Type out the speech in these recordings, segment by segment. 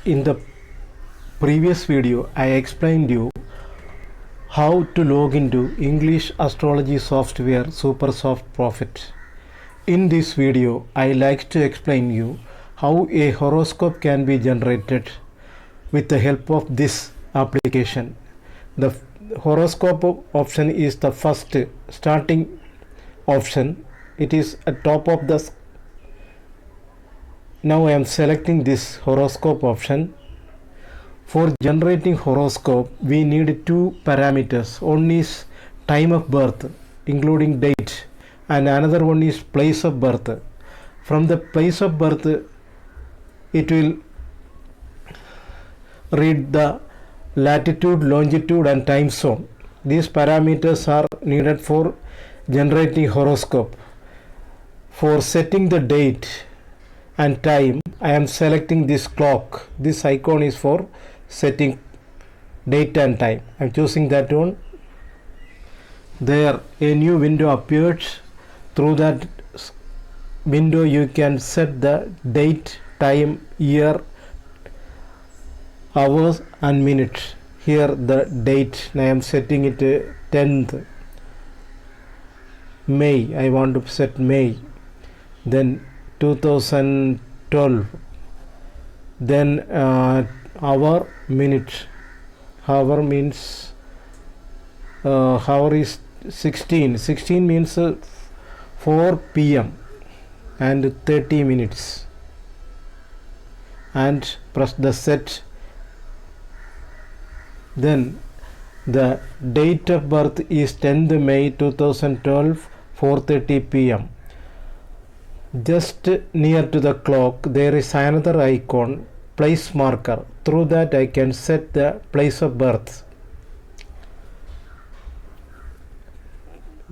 In the previous video, I explained you how to log into English astrology software Supersoft Prophet. In this video, I like to explain you how a horoscope can be generated with the help of this application. The horoscope option is the first starting option. It is at top of the. Now I am selecting this horoscope option. For generating horoscope, we need two parameters. One is time of birth, including date, and another one is place of birth. From the place of birth, it will read the latitude, longitude, and time zone. These parameters are needed for generating horoscope. For setting the date and time, I am selecting this clock. This icon is for setting date and time. I am choosing that one. There a new window appears. Through that window you can set the date, time, year, hours and minutes. Here the date, I am setting it 10th May. I want to set May. Then 2012. Then hour, minute. Hour means hour is 16. 16 means 4 p.m. and 30 minutes. And press the set. Then the date of birth is 10th May 2012, 4:30 p.m. Just near to the clock there is another icon, place marker. Through that I can set the place of birth.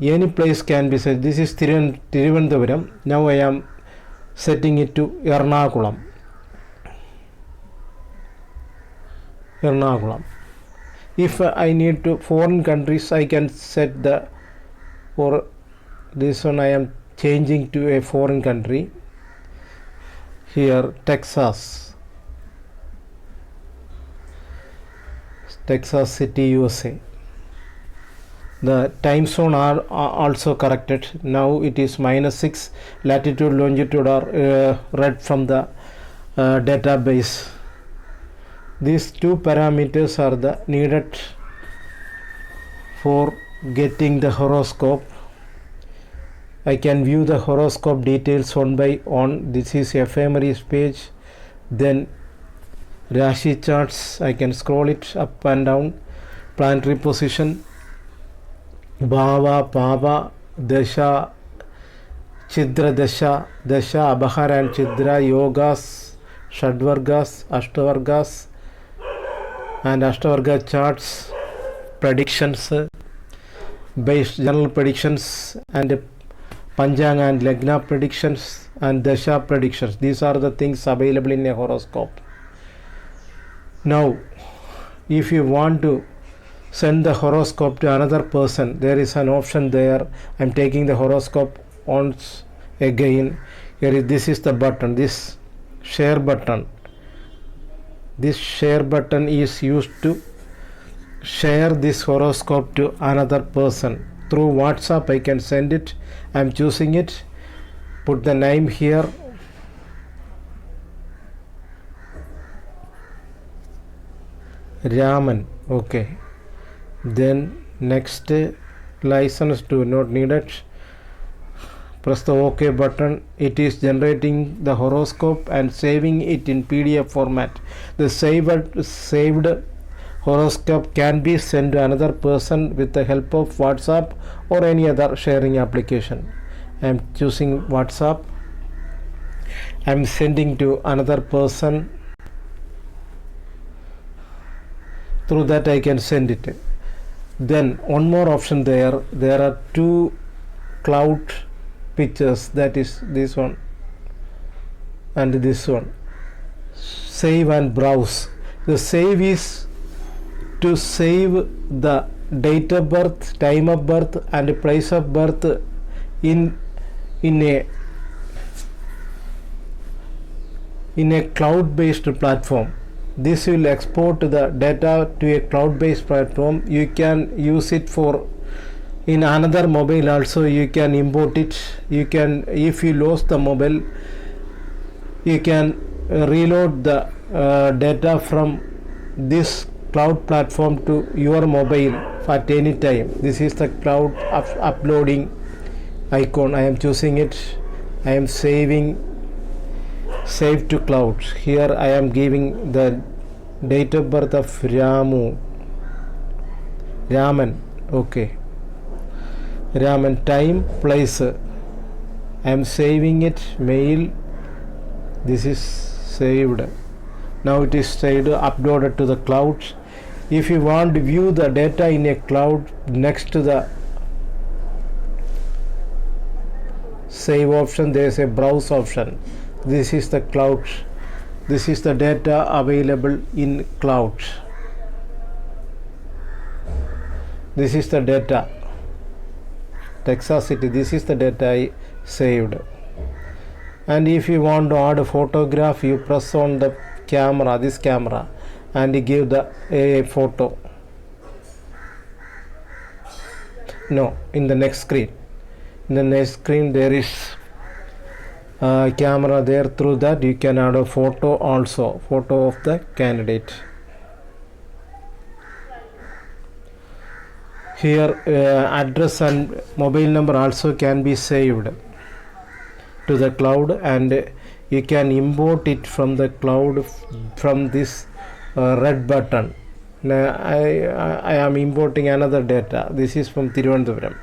Any place can be set. This is Thiruvananthapuram. Now I am setting it to Ernakulam. If I need to foreign countries, I can set the, for this one I am changing to a foreign country. Here Texas City, USA. The time zone are also corrected. Now it is -6. Latitude, longitude are read from the database. These two parameters are the needed for getting the horoscope. I can view the horoscope details one by one. This is ephemeris page. Then Rashi charts, I can scroll it up and down. Planetary position, Bhava, Pava, Dasha, Chidra Dasha, Abhara and Chidra, Yogas, Shadvargas, Ashtavargas, and Ashtavarga charts, predictions, based general predictions, and Panchanga and Lagna predictions, and Dasha predictions. These are the things available in a horoscope. Now, if you want to send the horoscope to another person, there is an option there. I am taking the horoscope once again. This is the button, this share button. This share button is used to share this horoscope to another person. Through WhatsApp I can send it. I am choosing it. Put the name here. Raman. Okay. Then next, license to not needed. Press the OK button. It is generating the horoscope and saving it in PDF format. The saved horoscope can be sent to another person with the help of WhatsApp or any other sharing application. I am choosing WhatsApp. I am sending to another person. Through that I can send it. Then one more option there. There are two cloud pictures, that is this one and this one. Save and browse. The save is to save the date of birth, time of birth and place of birth in a cloud based platform. this will export the data to a cloud-based platform. You can use it for in another mobile also. You can import it. You can, if you lose the mobile, you can reload the data from this cloud platform to your mobile at any time. This is the cloud uploading icon. I am choosing it. I am saving, save to cloud. Here I am giving the date of birth of Raman. Okay, Raman, time, place. I am saving it, mail. This is saved. Now it is saved, uploaded to the cloud. If you want to view the data in a cloud, next to the save option there is a browse option. This is the cloud. This is the data available in cloud. This is the data, Texas City. This is the data I saved. And if you want to add a photograph, you press on the camera, this camera, and you give the a photo. No, in the next screen. In the next screen there is camera there. Through that you can add a photo also, photo of the candidate. Here address and mobile number also can be saved to the cloud, and you can import it from the cloud from this red button. Now I am importing another data. This is from Thiruvananthapuram.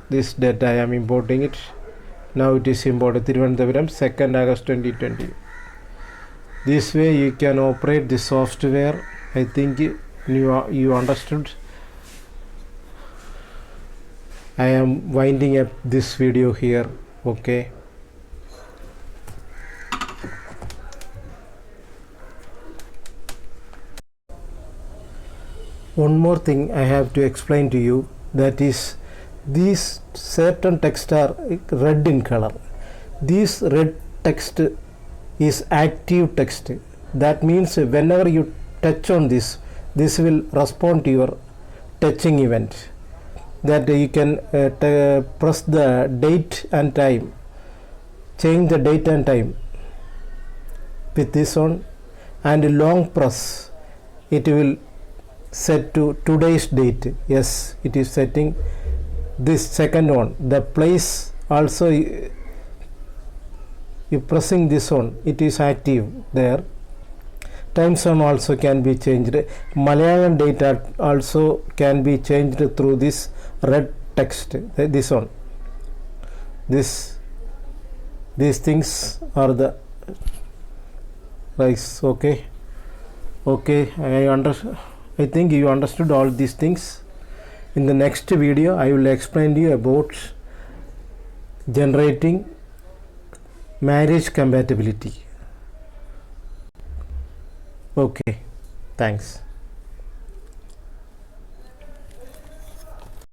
This data I am importing it. Now it is imported, Thiruvananthapuram, 2nd August 2020. This way you can operate the software. I think you understood. I am winding up this video here. Okay. One more thing I have to explain to you, that is, these certain text are red in color. This red text is active text. That means whenever you touch on this, this will respond to your touching event. That you can press the date and time, change the date and time with this one, and long press, it will set to today's date. Yes, it is setting. This second one, the place also, you pressing this one, it is active there. Time zone also can be changed. Malayalam data also can be changed through this red text. This one, these things are the rights. Okay, I think you understood all these things. In the next video I will explain to you about generating marriage compatibility. Okay, thanks.